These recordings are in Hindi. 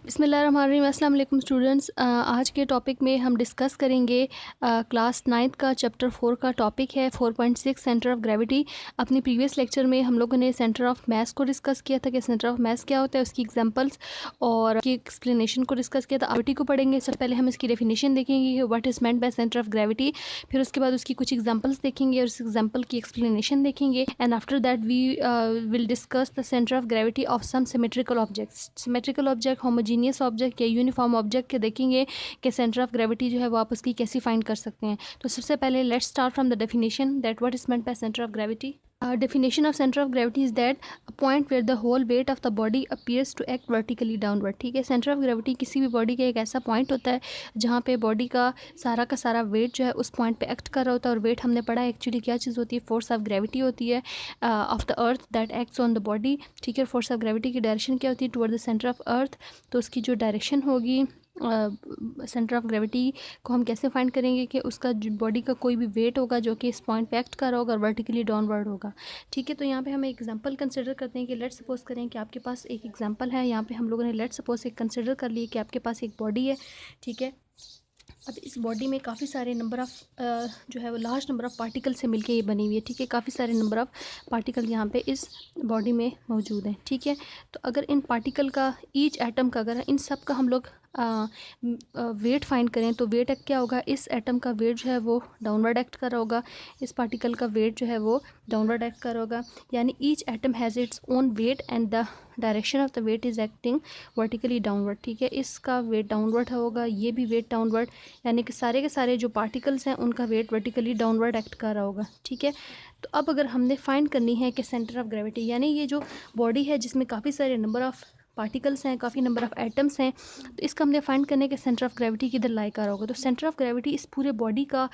बिस्मिल्लाहिर्रहमानिर्रहीम। अस्सलाम वालेकुम स्टूडेंट्स। आज के टॉपिक में हम डिस्कस करेंगे क्लास 9th का चैप्टर 4 का टॉपिक है 4.6 सेंटर ऑफ़ ग्रेविटी। अपनी प्रीवियस लेक्चर में हम लोगों ने सेंटर ऑफ़ मास को डिस्कस किया था कि सेंटर ऑफ़ मास क्या होता है, उसकी एग्जांपल्स और की एक्सप्लेनेशन को डिस्कस किया था। ग्रेविटी को पढ़ेंगे। सबसे पहले हम इसकी डेफिनेशन देखेंगे कि what is meant by centre of gravity, फिर उसके बाद उसकी कुछ एग्जांपल्स देखेंगे और उस एग्जांपल की एक्सप्लेनेशन देखेंगे। And after that we will discuss the centre of gravity of some symmetrical objects. Symmetrical object, homogeneous object या यूनिफॉर्म ऑब्जेक्ट के देखेंगे कि सेंटर ऑफ ग्रेविटी जो है वो आप उसकी कैसी फाइंड कर सकते हैं। तो सबसे पहले let's start from the definition that what is meant by centre of gravity. Definition of center of gravity is that a point where the whole weight of the body appears to act vertically downward। ठीक है, सेंटर ऑफ ग्रेविटी किसी भी बॉडी का एक ऐसा पॉइंट होता है जहाँ पे बॉडी का सारा वेट जो है उस पॉइंट पे एक्ट कर रहा होता है। और वेट हमने पढ़ा एक्चुअली क्या चीज़ होती है, फोर्स ऑफ ग्रेविटी होती है of the earth that acts on the body. ठीक है, फोर्स ऑफ ग्रेविटी की डायरेक्शन क्या होती है, toward the centre of earth. तो उसकी जो डायरेक्शन होगी सेंटर ऑफ ग्रेविटी को हम कैसे फाइंड करेंगे कि उसका बॉडी का कोई भी वेट होगा जो कि इस पॉइंट पे एक्ट कर रहा होगा और वर्टिकली डाउनवर्ड होगा। ठीक है, तो यहाँ पे हम एक एग्जांपल कंसिडर करते हैं कि लेट्स सपोज करें कि आपके पास एक एग्जांपल है। यहाँ पे हम लोगों ने लेट्स सपोज एक कंसिडर कर लिए कि आपके पास एक बॉडी है। ठीक है, अब इस बॉडी में काफ़ी सारे नंबर ऑफ़ जो है वो लार्ज नंबर ऑफ़ पार्टिकल से मिलके ये बनी हुई है। ठीक है, काफ़ी सारे नंबर ऑफ़ पार्टिकल यहाँ पे इस बॉडी में मौजूद हैं। ठीक है, तो अगर इन पार्टिकल का ईच एटम का अगर इन सब का हम लोग वेट फाइंड करें तो वेट क्या होगा, इस एटम का वेट जो है वो डाउनवर्ड एक्ट कर रहा होगा, इस पार्टिकल का वेट जो है वो डाउनवर्ड एक्ट कर रहा होगा। यानी each atom has its own weight and the direction of the weight is acting vertically downward. ठीक है, इसका वेट डाउनवर्ड होगा, ये भी वेट डाउनवर्ड, यानी कि सारे के सारे जो पार्टिकल्स हैं उनका वेट वर्टिकली डाउनवर्ड एक्ट कर रहा होगा। ठीक है, तो अब अगर हमने फाइंड करनी है कि सेंटर ऑफ ग्रेविटी, यानी ये जो बॉडी है जिसमें काफ़ी सारे नंबर ऑफ़ पार्टिकल्स हैं, काफ़ी नंबर ऑफ़ एटम्स हैं, तो इसका हमने फाइंड करने के सेंटर ऑफ ग्रेविटी किधर लाई कर रहा होगा। तो सेंटर ऑफ ग्रेविटी इस पूरे बॉडी का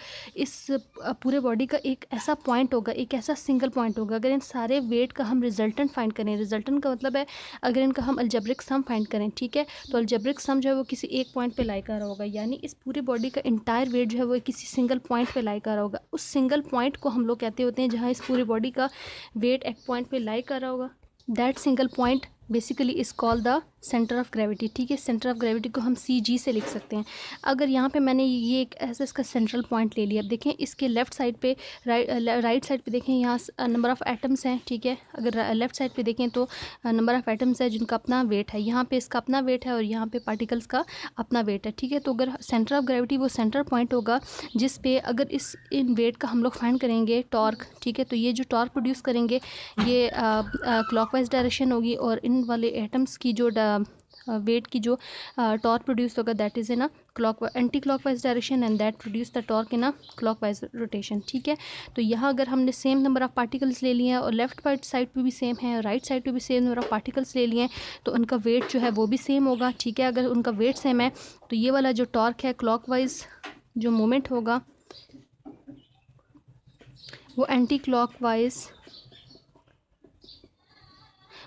एक ऐसा पॉइंट होगा, एक ऐसा सिंगल पॉइंट होगा। अगर इन सारे वेट का हम रिजल्टेंट फाइंड करें, रिजल्टेंट का मतलब है अगर इनका हम अलजेब्रिक सम फाइंड करें, ठीक है, तो अलजेब्रिक सम जो है वो किसी एक पॉइंट पे लाई कर रहा होगा। यानी इस पूरे बॉडी का इंटायर वेट जो है वो किसी सिंगल पॉइंट पे लाई कर रहा होगा। उस सिंगल पॉइंट को हम लोग कहते होते हैं जहाँ इस पूरी बॉडी का वेट एक पॉइंट पे लाई कर रहा होगा। That single point basically is called the centre of gravity. ठीक है, सेंटर ऑफ ग्रेविटी को हम CG से लिख सकते हैं। अगर यहाँ पे मैंने ये एक ऐसा इसका सेंट्रल पॉइंट ले लिया, अब देखें इसके लेफ़्ट साइड पे राइट साइड पे देखें यहाँ नंबर ऑफ़ एटम्स हैं। ठीक है, अगर लेफ़्ट साइड पे देखें तो नंबर ऑफ़ एटम्स है जिनका अपना वेट है, यहाँ पे इसका अपना वेट है और यहाँ पे पार्टिकल्स का अपना वेट है। ठीक है, तो अगर सेंटर ऑफ ग्रेविटी वो सेंटर पॉइंट होगा जिस पे अगर इन वेट का हम लोग फाइंड करेंगे टॉर्क। ठीक है, तो ये जो टॉर्क प्रोड्यूस करेंगे ये क्लॉकवाइज डायरेक्शन होगी और इन वाले एटम्स की जो वेट की जो टॉर्क प्रोड्यूस होगा that is in anti clockwise direction and that produce the torque in clockwise rotation. ठीक है, तो यहाँ अगर हमने सेम नंबर ऑफ़ पार्टिकल्स ले लिए हैं और लेफ्ट साइड पे भी सेम है और राइट साइड पे भी सेम नंबर ऑफ़ पार्टिकल्स ले लिए हैं तो उनका वेट जो है वो भी सेम होगा। ठीक है, अगर उनका वेट सेम है तो ये वाला जो टॉर्क है क्लॉकवाइज जो मोमेंट होगा वो एंटी क्लॉकवाइज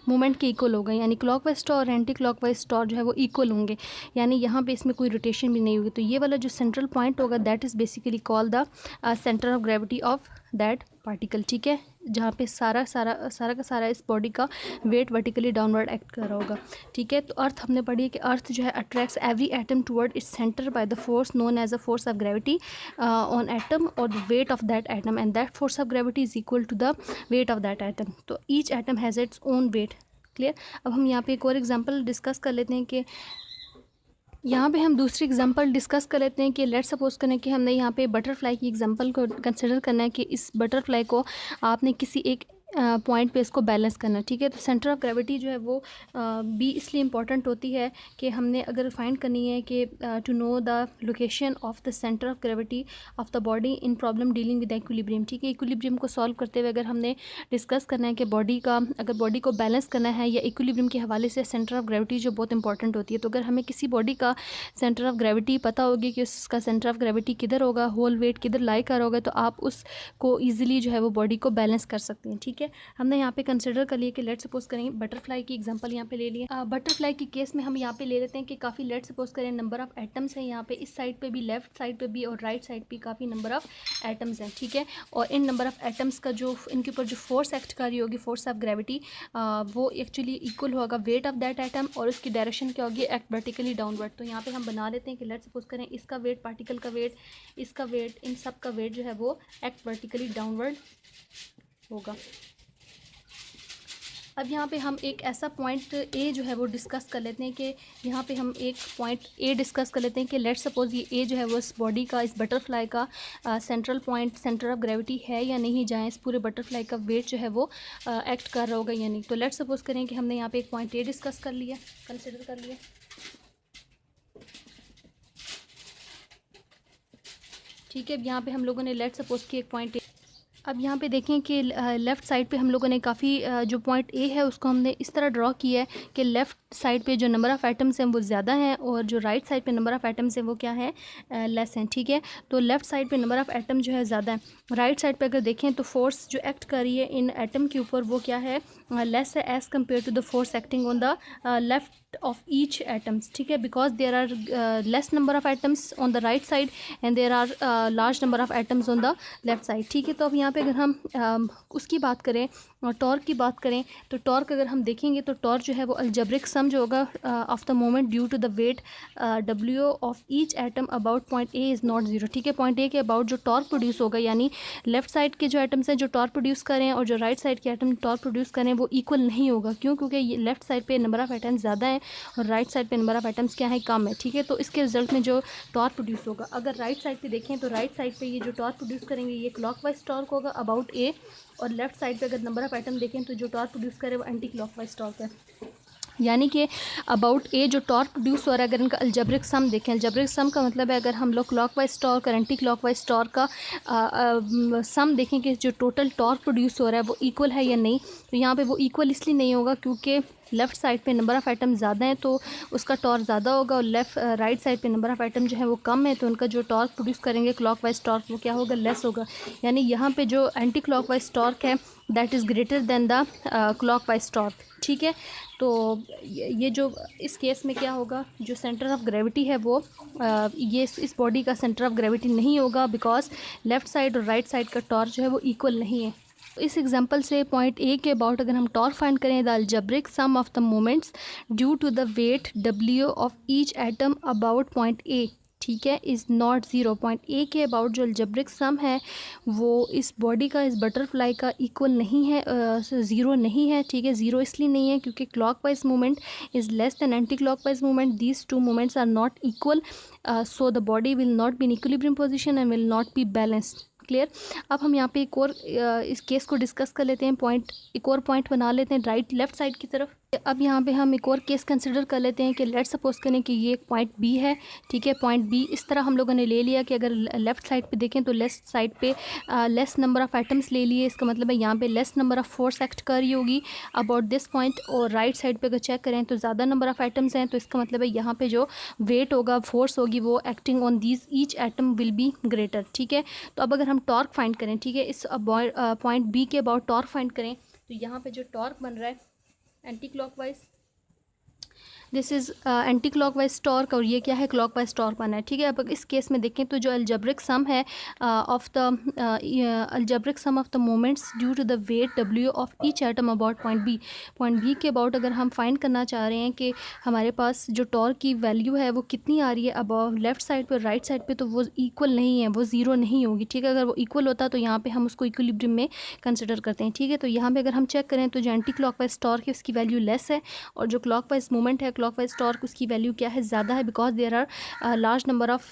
मोमेंट के इक्वल होगा। यानी क्लॉकवाइज टॉर और एंटी क्लॉकवाइज टॉर जो है वो इक्वल होंगे, यानी यहाँ पे इसमें कोई रोटेशन भी नहीं होगी। तो ये वाला जो सेंट्रल पॉइंट होगा that is basically call the centre of gravity of that particle. ठीक है, जहाँ पे सारा का सारा इस बॉडी का वेट वर्टिकली डाउनवर्ड एक्ट कर रहा होगा। ठीक है, तो अर्थ हमने पढ़ी है कि अर्थ जो है attracts every atom toward its centre by the force known as a force of gravity on atom और the weight of that atom and that force of gravity is equal to the weight of that atom. तो each atom has its own weight. Clear. अब हम यहाँ पे एक और एग्जांपल डिस्कस कर लेते हैं कि यहाँ पे हम दूसरी एग्जांपल डिस्कस कर लेते हैं कि लेट्स सपोज करें कि हमने यहाँ पे बटरफ्लाई की एग्जांपल को कंसिडर करना है कि इस बटरफ्लाई को आपने किसी एक पॉइंट पे इसको बैलेंस करना। ठीक है, तो सेंटर ऑफ ग्रेविटी जो है वो भी इसलिए इम्पॉर्टेंट होती है कि हमने अगर फाइंड करनी है कि to know the location of the centre of gravity of the body in problem dealing with equilibrium. ठीक है, इक्विलिब्रियम को सॉल्व करते हुए अगर हमने डिस्कस करना है कि अगर बॉडी को बैलेंस करना है या इक्विलिब्रियम के हवाले से सेंटर ऑफ ग्रेविटी जो बहुत इंपॉर्टेंट होती है। तो अगर हमें किसी बॉडी का सेंटर ऑफ ग्रेविटी पता होगी कि उसका सेंटर ऑफ ग्रेविटी किधर होगा, होल वेट किधर लाई कर होगा, तो आप उसको ईजिली जो है वो बॉडी को बैलेंस कर सकते हैं। ठीक है, है। हमने यहाँ पे कंसिडर कर लिया कि लेट सपोज करें बटरफ्लाई की एग्जांपल यहाँ पे ले लिए। बटरफ्लाई की केस में हम यहाँ पे ले लेते हैं कि काफ़ी लेट सपोज करें नंबर ऑफ एटम्स हैं यहाँ पे, इस साइड पे भी, लेफ्ट साइड पे भी और राइट साइड पे काफ़ी नंबर ऑफ एटम्स हैं, ठीक है। और इन नंबर ऑफ एटम्स का जो इनके ऊपर जो फोर्स एक्ट कर रही होगी, फोर्स ऑफ ग्रेविटी, वो एक्चुअली इक्वल होगा वेट ऑफ दैट एटम, और उसकी डायरेक्शन क्या होगी, एक्ट वर्टिकली डाउनवर्ड। तो यहाँ पे हम बना लेते हैं कि लेट सपोज करें इसका वेट, पार्टिकल का वेट, इसका वेट, इन सब का वेट जो है वो एक्ट वर्टिकली डाउनवर्ड होगा। अब यहाँ पे हम एक ऐसा पॉइंट ए जो है वो डिस्कस कर लेते हैं कि यहाँ पे हम एक पॉइंट ए डिस्कस कर लेते हैं कि लेट सपोज ये ए जो है वो इस बॉडी का, इस बटरफ्लाई का central point, centre of gravity है या नहीं, जहाँ इस पूरे बटरफ्लाई का वेट जो है वो एक्ट कर रहा होगा या नहीं। तो लेट सपोज करें कि हमने यहाँ पे एक पॉइंट ए डिस्कस कर लिया, कंसिडर कर लिया, ठीक है। अब यहाँ पे हम लोगों ने लेट सपोज की एक पॉइंट, अब यहाँ पे देखें कि लेफ़्ट साइड पे हम लोगों ने काफ़ी जो पॉइंट ए है उसको हमने इस तरह ड्रॉ किया है कि लेफ़्ट साइड पे जो नंबर ऑफ़ एटम्स हैं वो ज़्यादा हैं और जो राइट साइड पे नंबर ऑफ़ एटम्स हैं वो क्या है, लेस हैं, ठीक है। तो लेफ़्ट साइड पे नंबर ऑफ़ एटम जो है ज़्यादा है, राइट साइड पे अगर देखें तो फोर्स जो एक्ट कर रही है इन एटम के ऊपर वो क्या है, लेस है as compare to the force acting on the left of each atoms, ठीक है, because there are less number of atoms on the right side and there are large number of atoms on the left side, ठीक है। तो अब यहाँ पे अगर हम उसकी बात करें, टॉर्क की बात करें, तो टॉर्क अगर हम देखेंगे तो टॉर्क जो है वो अलजेब्रिक सम जो होगा of the moment due to the weight W of each atom about point A is not zero, ठीक है। पॉइंट ए के अबाउट जो टॉर्क प्रोड्यूस होगा, यानी लेफ्ट साइड के जो एटम्स हैं जो टॉर्क प्रोड्यूस करें और जो राइट साइड के एटम टॉर्क प्रोड्यूस करें वो इक्वल नहीं होगा। क्यों? क्योंकि ये लेफ्ट साइड पे नंबर ऑफ एटम्स ज़्यादा है और राइट साइड पे नंबर ऑफ एटम्स क्या है, कम है, ठीक है। तो इसके रिजल्ट में जो टॉर्क प्रोड्यूस होगा, अगर राइट साइड पे देखें तो राइट साइड पे ये जो टॉर्क प्रोड्यूस करेंगे ये क्लॉकवाइज टॉर्क होगा अबाउट ए, और लेफ्ट साइड पे अगर नंबर ऑफ एटम देखें तो जो टॉर्क प्रोड्यूस करे वो एंटी क्लॉकवाइज टॉर्क है। यानी कि अबाउट ए जो टॉर्क प्रोड्यूस हो रहा है, अगर इनका अलजेब्रिक सम देखें, अलजेब्रिक सम का मतलब है अगर हम लोग क्लॉकवाइज टॉर्क और एंटी क्लॉकवाइज टॉर्क का सम देखें कि जो टोटल टॉर्क प्रोड्यूस हो रहा है वो इक्वल है या नहीं, तो यहाँ पे वो इक्वल इसलिए नहीं होगा क्योंकि लेफ़्ट साइड पे नंबर ऑफ़ आइटम ज़्यादा है तो उसका टॉर्क ज़्यादा होगा, और राइट साइड पे नंबर ऑफ़ आइटम जो है वो कम है तो उनका जो टॉर्क प्रोड्यूस करेंगे क्लॉकवाइज टॉर्क वो क्या होगा, लेस होगा। यानी यहाँ पे जो एंटी क्लॉकवाइज टॉर्क है that is greater than the clockwise torque, ठीक है। तो ये जो इस केस में क्या होगा, जो सेंटर ऑफ ग्रेविटी है वो ये इस बॉडी का सेंटर ऑफ ग्रेविटी नहीं होगा बिकॉज लेफ़्ट साइड और राइट साइड का टॉर्क जो है वो इक्वल नहीं है। इस एग्जांपल से पॉइंट ए के अबाउट अगर हम टॉर्क फाइंड करें, the algebraic sum of the moments due to the weight W of each atom about point A, ठीक है, is not zero. Point A के अबाउट जो अलजेब्रिक सम है वो इस बॉडी का, इस बटरफ्लाई का इक्वल नहीं है, ज़ीरो नहीं है, ठीक है। ज़ीरो इसलिए नहीं है क्योंकि clockwise movement is less than anti clockwise movement, these two movements are not equal, so the body will not be in equilibrium position and will not be balanced. Clear. अब हम यहाँ पे एक और इस केस को डिस्कस कर लेते हैं, पॉइंट एक और पॉइंट बना लेते हैं राइट लेफ्ट साइड की तरफ। अब यहाँ पे हम एक और केस कंसिडर कर लेते हैं कि लेट सपोज करें कि ये एक पॉइंट बी है, ठीक है। पॉइंट बी इस तरह हम लोगों ने ले लिया कि अगर लेफ़्ट साइड पे देखें तो लेफ्ट साइड पे लेस नंबर ऑफ़ एटम्स ले लिए, इसका मतलब है यहाँ पे less number of force act कर रही होगी अबाउट दिस पॉइंट, और राइट साइड पे अगर चेक करें तो ज़्यादा नंबर ऑफ़ एटम्स हैं, तो इसका मतलब है यहाँ पे जो वेट होगा, फोर्स होगी, वो acting on these each atom will be greater, ठीक है। तो अब अगर हम टॉर्क फाइंड करें, ठीक है, इस पॉइंट बी के अबाउट टॉर्क फाइंड करें तो यहाँ पे जो टॉर्क बन रहा है anti clockwise, this is anti clockwise torque, और ये क्या है, क्लॉकवाइज टॉर्क बना है, ठीक है। अब इस केस में देखें तो जो अलजेब्रिक सम है of the algebraic sum of the moments due to the weight W of each atom about point B के अबाउट अगर हम फाइंड करना चाह रहे हैं कि हमारे पास जो टॉर्क की वैल्यू है वो कितनी आ रही है अबाउट लेफ्ट साइड पे और राइट साइड पे, तो वो इक्वल नहीं है, वो ज़ीरो नहीं होगी, ठीक है। अगर वो इक्वल होता तो यहाँ पे हम उसको इक्विलिब्रियम में कंसिडर करते हैं, ठीक है। तो यहाँ पे अगर हम चेक करें तो जो एंटी क्लॉकवाइज टॉर्क है उसकी वैल्यू लेस है, और जो क्लॉकवाइज मूवमेंट है, क्लॉकवाइज टॉर्क, उसकी वैल्यू क्या है, ज़्यादा है, because there are large number of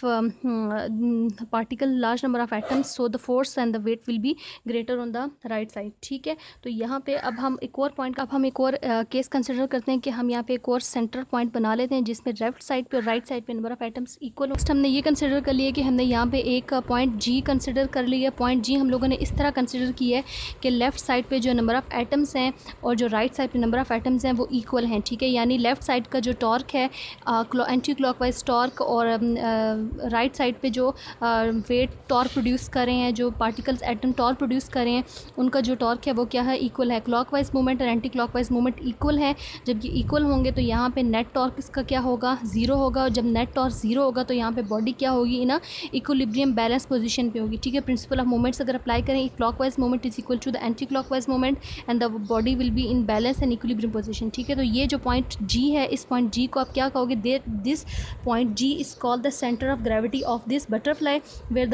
particle, large number of atoms, so the force and the weight will be greater on the right side, ठीक है। तो यहाँ पे अब हम एक और पॉइंट, अब हम एक और केस कंसिडर करते हैं कि हम यहाँ पे एक और सेंटर पॉइंट बना लेते हैं जिसमें लेफ्ट साइड पे और राइट साइड पे नंबर ऑफ एटम्स इक्वल हो। हमने ये कंसिडर कर लिया कि हमने यहाँ पे एक पॉइंट जी कंसिडर कर लिया। पॉइंट जी हम लोगों ने इस तरह कंसिडर किया है कि लेफ्ट साइड पे जो नंबर ऑफ एटम्स हैं और जो राइट साइड पे नंबर ऑफ एटम्स हैं वो इक्वल हैं, ठीक है। यानी लेफ्ट साइड का जो टॉर्क है एंटी क्लॉकवाइज टॉर्क और राइट साइड पे जो वेट टॉर्क प्रोड्यूस कर रहे हैं, जो पार्टिकल्स एटम टॉर्क प्रोड्यूस कर रहे हैं, उनका जो टॉर्क है वो क्या है, इक्वल है। क्लॉकवाइज मूवमेंट और एंटी क्लॉकवाइज मूवमेंट इक्वल है। जब ये इक्वल होंगे तो यहाँ पे नेट टॉर्क इसका क्या होगा, ज़ीरो होगा। और जब नेट टॉर्क ज़ीरो होगा तो यहाँ पे बॉडी क्या होगी, इन इक्विलिब्रियम बैलेंस पोजीशन पे होगी। ठीक है, प्रिंसिपल ऑफ मूवमेंट्स अगर अप्लाई करें, clockwise movement is equal to the anti clockwise movement and the body will be in balance and equilibrium position. ठीक है, तो ये जो पॉइंट जी है, इस पॉइंट जी को आप क्या कहोगे, this point G is called the centre of gravity of this butterfly where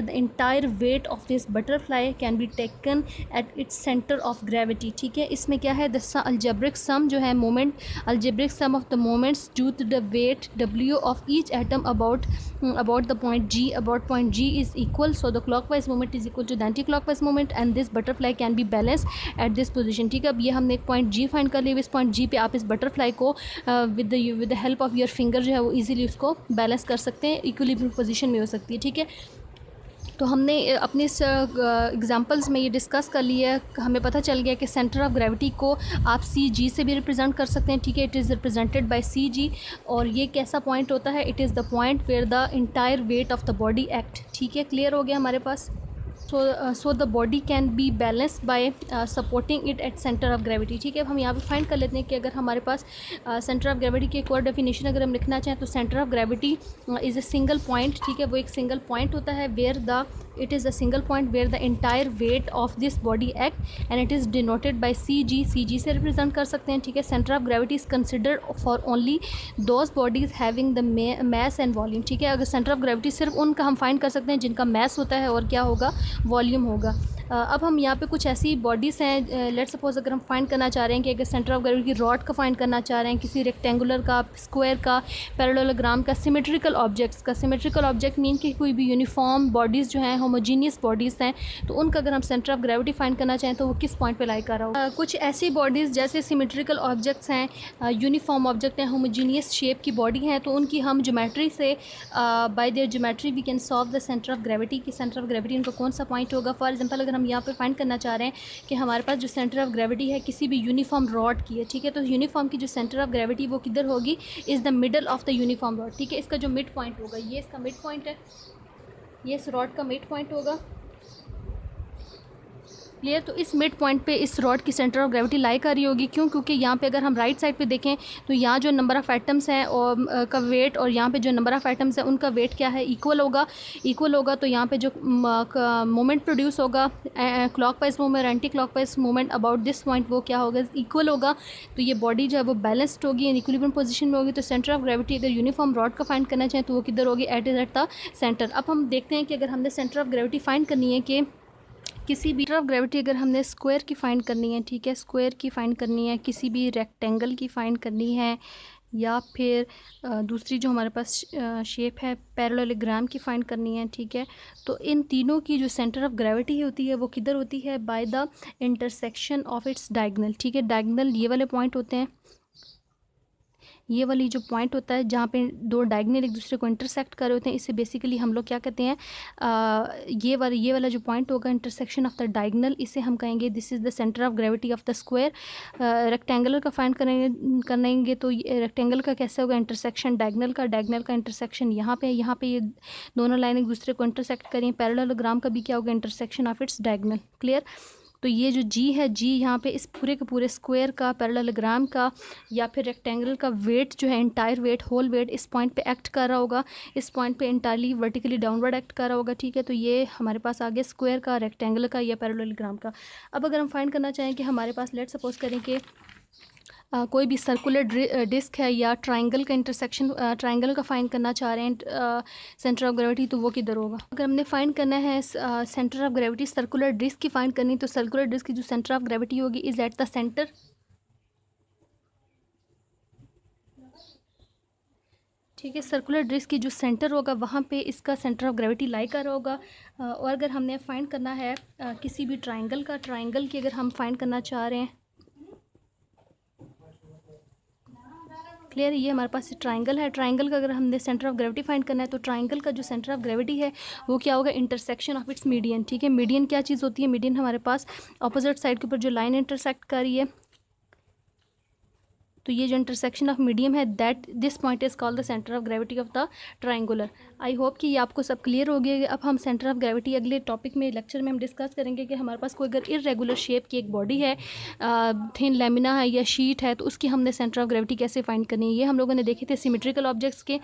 the entire weight of this butterfly can be taken at its centre of gravity. ठीक है, इसमें क्या है, द अलजेब्रिक सम जो है moment, algebraic sum of the moments due to the weight W of each atom about the point G, about point G is equal, so the clockwise moment is equal to the anti-clockwise moment and this butterfly can be balanced at this position। ठीक है, अब ये हमने एक पॉइंट G फाइंड कर लिया। इस पॉइंट G पे आप इस बटरफ्लाई को with the help of your finger जो है वो इजीली उसको बैलेंस कर सकते हैं, इक्विलिब्रियम पोजीशन में हो सकती है। ठीक है, तो हमने अपने इस एग्जांपल्स में ये डिस्कस कर लिया है, हमें पता चल गया कि सेंटर ऑफ ग्रेविटी को आप सी जी से भी रिप्रेजेंट कर सकते हैं। ठीक है, it is represented by C G. और ये कैसा पॉइंट होता है, it is the point where the entire weight of the body act. ठीक है, क्लियर हो गया हमारे पास। So the body can be balanced by supporting it at centre of gravity. ठीक है, अब हम यहाँ पे फाइंड कर लेते हैं कि अगर हमारे पास सेंटर ऑफ ग्रेविटी की एक और डेफिनेशन अगर हम लिखना चाहें तो centre of gravity is a single point. ठीक है, वो एक सिंगल पॉइंट होता है where it is a single point where the entire weight of this body act and it is denoted by CG। CG से represent कर सकते हैं। ठीक है, center of gravity is considered for only those bodies having the mass and volume। ठीक है, अगर center of gravity सिर्फ उनका हम फाइंड कर सकते हैं जिनका mass होता है और क्या होगा, वॉल्यूम होगा। अब हम यहाँ पे कुछ ऐसी बॉडीज़ हैं, लेट्स सपोज अगर हम फाइंड करना चाह रहे हैं कि अगर सेंटर ऑफ ग्रेविटी की रॉड का फाइंड करना चाह रहे हैं, किसी रेक्टेंगुलर का, स्क्वायर का, पैरेललोग्राम का, सिमेट्रिकल ऑब्जेक्ट्स का। सिमेट्रिकल ऑब्जेक्ट मीन कि कोई भी यूनिफॉर्म बॉडीज़ जो हैं, होमोजीनियस बॉडीज़ हैं, तो उनका अगर हम सेंटर ऑफ ग्रेविटी फाइंड करना चाहें तो वो किस पॉइंट पे लाई कर रहा होगा। कुछ ऐसी बॉडीज़ जैसे सिमेट्रिकल ऑब्जेक्ट्स हैं, यूनिफॉर्म ऑब्जेक्ट हैं, होमोजीनियस शेप की बॉडी हैं, तो उनकी हम ज्योमेट्री से by their geometry we can solve the centre of gravity की सेंटर ऑफ ग्रेविटी उनका कौन सा पॉइंट होगा। फॉर एग्जाम्पल अगर हम यहाँ पे फाइंड करना चाह रहे हैं कि हमारे पास जो सेंटर ऑफ ग्रेविटी है किसी भी यूनिफॉर्म रॉड की है। ठीक है, तो यूनिफॉर्म की जो सेंटर ऑफ ग्रेविटी वो किधर होगी, is the middle of the uniform rod. ठीक है, इसका जो मिड पॉइंट होगा, ये इसका मिड पॉइंट है, ये इस रॉड का मिड पॉइंट होगा। क्लियर, तो इस मिड पॉइंट पे इस रॉड की सेंटर ऑफ ग्रेविटी लाई कर रही होगी। क्यों, क्योंकि यहाँ पे अगर हम राइट साइड पे देखें तो यहाँ जो नंबर ऑफ़ एटम्स हैं और का वेट और यहाँ पे जो नंबर ऑफ़ एटम्स हैं उनका वेट क्या है, इक्वल होगा। तो यहाँ पे जो मोमेंट प्रोड्यूस होगा, clockwise movement, anti clockwise movement about this point वो क्या होगा, इक्वल होगा। तो ये बॉडी जो है वो बैलेंस्ड होगी, इक्विलिब्रियम पोजीशन में होगी। तो सेंटर ऑफ ग्रेविटी अगर यूनिफॉर्म रॉड का फाइंड करना चाहें तो वो किधर होगी, एट द सेंटर। अब हम देखते हैं कि अगर हमने सेंटर ऑफ ग्रेविटी फाइंड करनी है कि किसी भी सेंटर ऑफ ग्रेविटी अगर हमने स्क्वायर की फाइंड करनी है, ठीक है, स्क्वायर की फाइंड करनी है, किसी भी रेक्टेंगल की फाइंड करनी है, या फिर दूसरी जो हमारे पास शेप है पैरेललोग्राम की फाइंड करनी है। ठीक है, तो इन तीनों की जो सेंटर ऑफ ग्रेविटी होती है वो किधर होती है, by the intersection of its diagonal. ठीक है, डायगोनल ये वाले पॉइंट होते हैं, ये वाली जो पॉइंट होता है जहाँ पे दो डायगोनल एक दूसरे को इंटरसेक्ट कर रहे होते हैं, इसे बेसिकली हम लोग क्या कहते हैं, ये वाला जो पॉइंट होगा इंटरसेक्शन ऑफ द डायगोनल, इसे हम कहेंगे this is the centre of gravity of the square. Rectangular का फाइंड करेंगे तो रेक्टेंगल का कैसे होगा, इंटरसेक्शन डायगोनल का इंटरसेक्शन यहाँ पे ये दोनों लाइन एक दूसरे को इंटरसेक्ट करें। पैरेललोग्राम का भी क्या होगा, intersection of its diagonal. Clear, तो ये जो जी है, जी यहाँ पे इस पूरे के पूरे स्क्वायर का, पैरेललोग्राम का या फिर रेक्टेंगल का वेट जो है, इंटायर वेट, होल वेट इस पॉइंट पे एक्ट कर रहा होगा, इस पॉइंट पे इंटायरली वर्टिकली डाउनवर्ड एक्ट कर रहा होगा। ठीक है, तो ये हमारे पास आ गया स्क्वायर का, रेक्टेंगल का या पैरेललोग्राम का। अब अगर हम फाइंड करना चाहें कि हमारे पास लेट सपोज करें कि कोई भी सर्कुलर डिस्क है या ट्राइंगल का इंटरसेक्शन, ट्राइंगल का फाइंड करना चाह रहे हैं सेंटर ऑफ ग्रेविटी, तो वो किधर होगा। अगर हमने फाइंड करना है centre of gravity circular disc की फाइंड करनी, तो सर्कुलर डिस्क की जो सेंटर ऑफ ग्रेविटी होगी इज़ एट द सेंटर। ठीक है, सर्कुलर डिस्क की जो सेंटर होगा वहाँ पे इसका सेंटर ऑफ ग्रेविटी लाई कर रहा होगा। और अगर हमने फाइंड करना है किसी भी ट्राइंगल की अगर हम फाइंड करना चाह रहे हैं, क्लियर, ये हमारे पास ट्राइंगल है, ट्राइंगल का अगर हमने सेंटर ऑफ ग्रेविटी फाइंड करना है तो ट्राइंगल का जो सेंटर ऑफ ग्रेविटी है वो क्या होगा, इंटरसेक्शन ऑफ इट्स मीडियन। ठीक है, मीडियन क्या चीज़ होती है, मीडियन हमारे पास अपोजिट साइड के ऊपर जो लाइन इंटरसेक्ट कर रही है, तो ये जो इंटरसेक्शन ऑफ मीडियम है that this point is called the centre of gravity of the triangular. I hope कि ये आपको सब क्लियर हो गया। अब हम सेंटर ऑफ ग्रेविटी अगले टॉपिक में लेक्चर में हम डिस्कस करेंगे कि हमारे पास कोई अगर इरेगुलर शेप की एक बॉडी है, थिन लेमिना है या शीट है, तो उसकी हमने सेंटर ऑफ ग्रेविटी कैसे फाइंड करनी है। ये हम लोगों ने देखे थे सिमेट्रिकल ऑब्जेक्ट्स के